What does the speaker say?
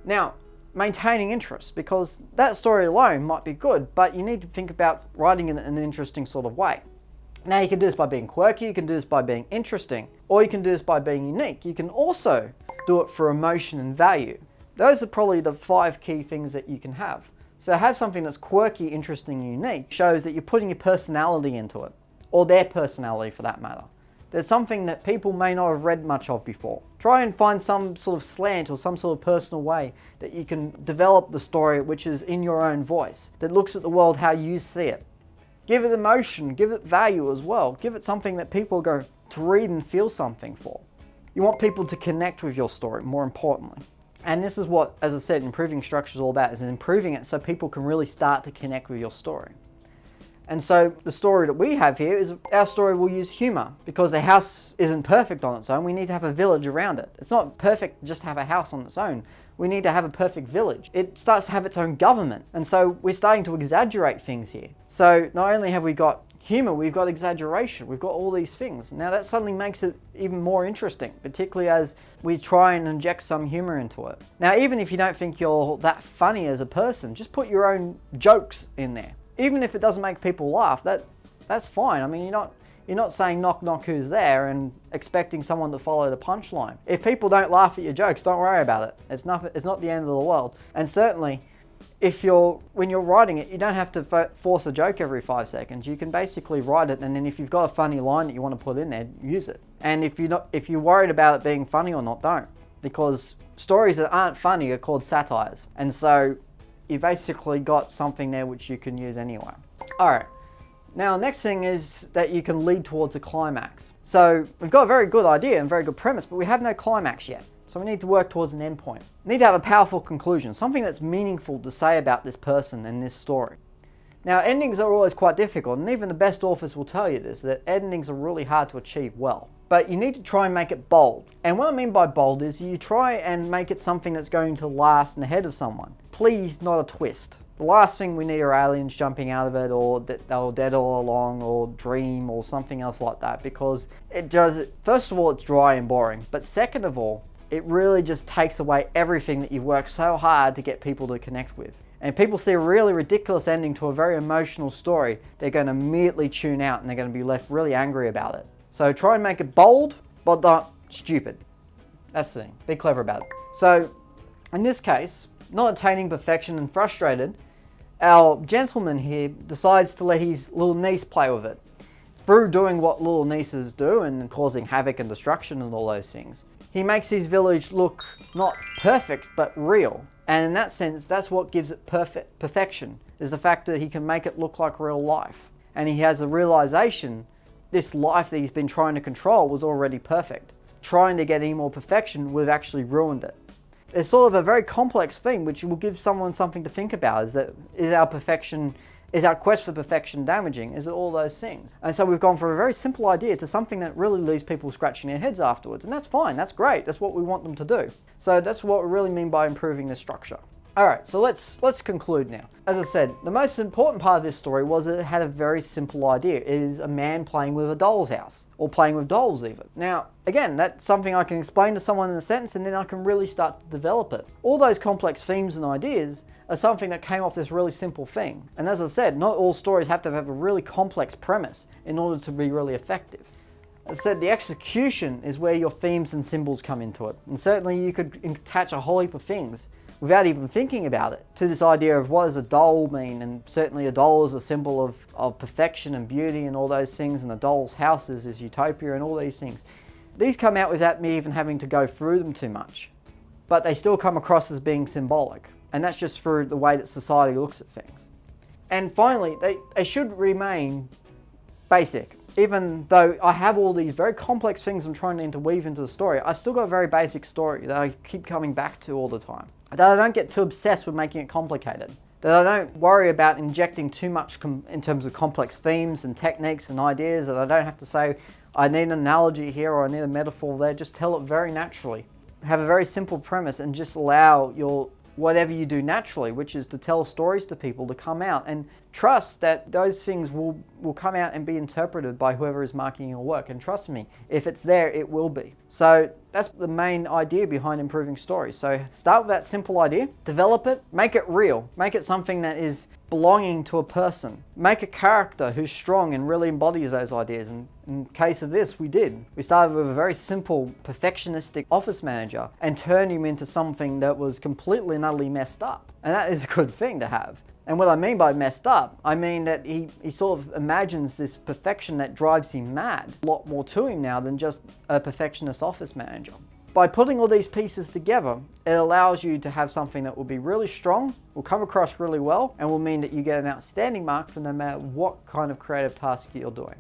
Now, maintaining interest, because that story alone might be good, but you need to think about writing it in an interesting sort of way. Now, you can do this by being quirky, you can do this by being interesting, or you can do this by being unique. You can also do it for emotion and value. Those are probably the 5 key things that you can have. So have something that's quirky, interesting, and unique shows that you're putting your personality into it, or their personality for that matter. There's something that people may not have read much of before. Try and find some sort of slant or some sort of personal way that you can develop the story which is in your own voice, that looks at the world how you see it. Give it emotion, give it value as well. Give it something that people go to read and feel something for. You want people to connect with your story, more importantly. And this is what, as I said, improving structure is all about, is improving it so people can really start to connect with your story. And so the story that we have here is our story will use humour, because the house isn't perfect on its own. We need to have a village around it. It's not perfect just to have a house on its own. We need to have a perfect village. It starts to have its own government. And so we're starting to exaggerate things here. So not only have we got humour, we've got exaggeration, we've got all these things. Now that suddenly makes it even more interesting, particularly as we try and inject some humour into it. Now, even if you don't think you're that funny as a person, just put your own jokes in there. Even if it doesn't make people laugh, that's fine. I mean, you're not saying knock knock who's there and expecting someone to follow the punchline. If people don't laugh at your jokes, don't worry about it. It's not the end of the world. And certainly, when you're writing it, you don't have to force a joke every 5 seconds. You can basically write it, and then if you've got a funny line that you want to put in there, use it. And if you're worried about it being funny or not, don't. Because stories that aren't funny are called satires. And so you basically got something there which you can use anyway. Alright, now next thing is that you can lead towards a climax. So we've got a very good idea and very good premise, but we have no climax yet. So we need to work towards an endpoint. We need to have a powerful conclusion, something that's meaningful to say about this person and this story. Now, endings are always quite difficult, and even the best authors will tell you this, that endings are really hard to achieve well. But you need to try and make it bold. And what I mean by bold is you try and make it something that's going to last in the head of someone. Please, not a twist. The last thing we need are aliens jumping out of it, or that they were dead all along, or dream, or something else like that, because first of all, it's dry and boring. But second of all, it really just takes away everything that you've worked so hard to get people to connect with. And if people see a really ridiculous ending to a very emotional story, they're going to immediately tune out and they're going to be left really angry about it. So try and make it bold, but not stupid. That's the thing. Be clever about it. So in this case, not attaining perfection and frustrated, our gentleman here decides to let his little niece play with it. Through doing what little nieces do and causing havoc and destruction and all those things, he makes his village look not perfect, but real. And in that sense, that's what gives it perfection, is the fact that he can make it look like real life. And he has a realization this life that he's been trying to control was already perfect. Trying to get any more perfection would have actually ruined it. It's sort of a very complex thing which will give someone something to think about, is our quest for perfection damaging? Is it all those things? And so we've gone from a very simple idea to something that really leaves people scratching their heads afterwards. And that's fine, that's great, that's what we want them to do. So that's what we really mean by improving the structure. Alright, so let's conclude now. As I said, the most important part of this story was that it had a very simple idea. It is a man playing with a doll's house, or playing with dolls even. Now, again, that's something I can explain to someone in a sentence and then I can really start to develop it. All those complex themes and ideas are something that came off this really simple thing. And as I said, not all stories have to have a really complex premise in order to be really effective. As I said, the execution is where your themes and symbols come into it. And certainly you could attach a whole heap of things without even thinking about it to this idea of what does a doll mean. And certainly a doll is a symbol of perfection and beauty and all those things, and a doll's house is utopia and all these things. These come out without me even having to go through them too much. But they still come across as being symbolic. And that's just through the way that society looks at things. And finally, they should remain basic. Even though I have all these very complex things I'm trying to interweave into the story, I've still got a very basic story that I keep coming back to all the time. That I don't get too obsessed with making it complicated. That I don't worry about injecting too much in terms of complex themes and techniques and ideas. That I don't have to say, I need an analogy here or I need a metaphor there. Just tell it very naturally. Have a very simple premise and just allow whatever you do naturally, which is to tell stories to people, to come out and trust that those things will come out and be interpreted by whoever is marking your work. And trust me, if it's there, it will be. So that's the main idea behind improving stories. So start with that simple idea, develop it, make it real, make it something that is belonging to a person. Make a character who's strong and really embodies those ideas. And in case of this, we did. We started with a very simple, perfectionistic office manager and turned him into something that was completely and utterly messed up. And that is a good thing to have. And what I mean by messed up, I mean that he sort of imagines this perfection that drives him mad. A lot more to him now than just a perfectionist office manager. By putting all these pieces together, it allows you to have something that will be really strong, will come across really well, and will mean that you get an outstanding mark for no matter what kind of creative task you're doing.